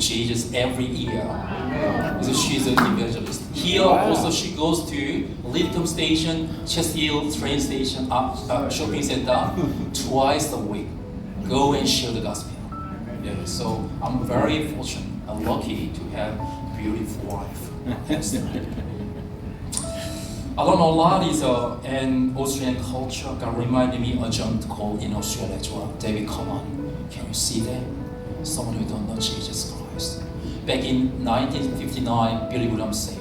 Jesus every year. So she's an evangelist. Here also she goes to Lidcombe Station, Chester Hill train station, shopping center twice a week. Go and share the gospel. Yeah, so I'm very fortunate and lucky to have a beautiful wife. I don't know, a lot is an Australian culture. God reminded me a gent called in Australia as well. David, come on. Can you see that? Someone who don't know Jesus Christ. Back in 1959, Billy Graham said,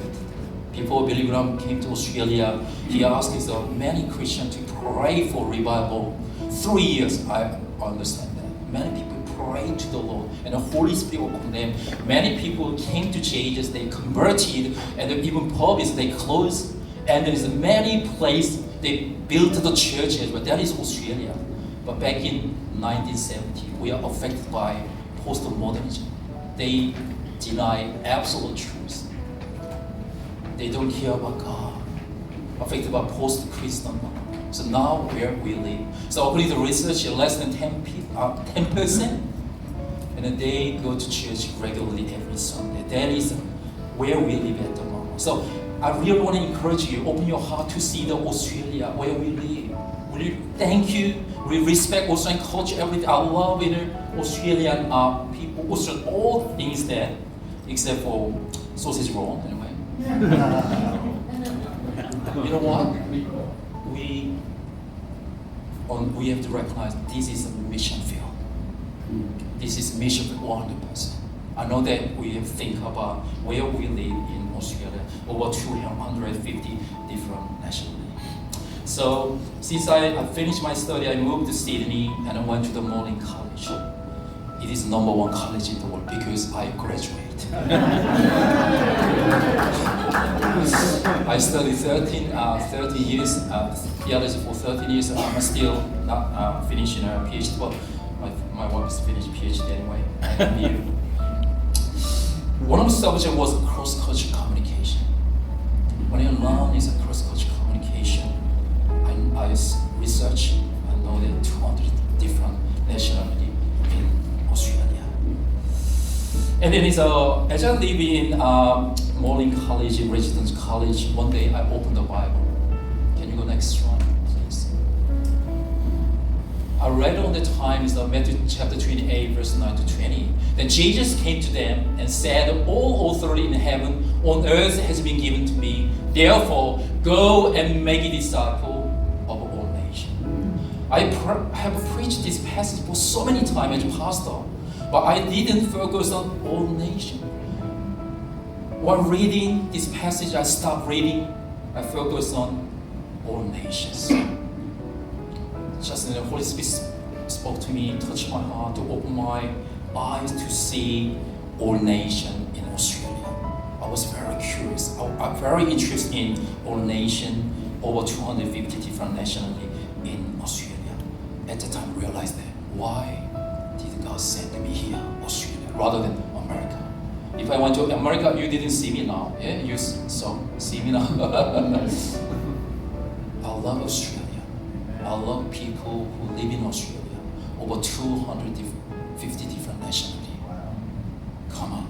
before Billy Graham came to Australia, he asked his many Christians to pray for revival. 3 years, I understand that. Many people prayed to the Lord, and the Holy Spirit will come them. Many people came to Jesus, they converted, and even pubs they closed. And there is many places they built the churches, but that is Australia. But back in 1970, we are affected by postmodernism. They deny absolute truth. They don't care about God. Affected by post-Christian. So now where we live. So according to research, less than 10%. And then they go to church regularly every Sunday. That is where we live at the moment. So I really want to encourage you, open your heart to see the Australia where we live. We thank you. We respect Australian culture, everything. I love Australian people, Australian all things there, except for sausage roll anyway. You know what? We have to recognize this is a mission field. This is mission field 100%. I know that we think about where we live in Australia, over 250 different nationalities. So since I finished my study, I moved to Sydney and I went to the Morning College. It is #1 college in the world because I graduated. I studied 30 years, theology for 13 years. I'm still not finishing a PhD, but my wife is finished PhD anyway. One of the subjects was cross-cultural communication. When you learn is a cross-cultural communication, I research and know that 200 different nationalities in Australia. And then as I live in Morning College, Residence College, one day I opened the Bible. Can you go next one, please? I read on the time is Matthew chapter 28, verse 9 to 20. Then Jesus came to them and said, all authority in heaven, on earth has been given to me. Therefore, go and make a disciple of all nations. I have preached this passage for so many times as a pastor, but I didn't focus on all nations. While reading this passage, I stopped reading. I focused on all nations. Just the Holy Spirit spoke to me, touched my heart, to open my eyes to see all nations in Australia. I was very curious. I'm very interested in all nations, over 250 different nationalities in Australia. At the time, I realized that why did God send me here, Australia, rather than America? If I went to America, you didn't see me now. Yeah, you see me now. I love Australia. I love people who live in Australia. Over 250 different nationalities. Come on.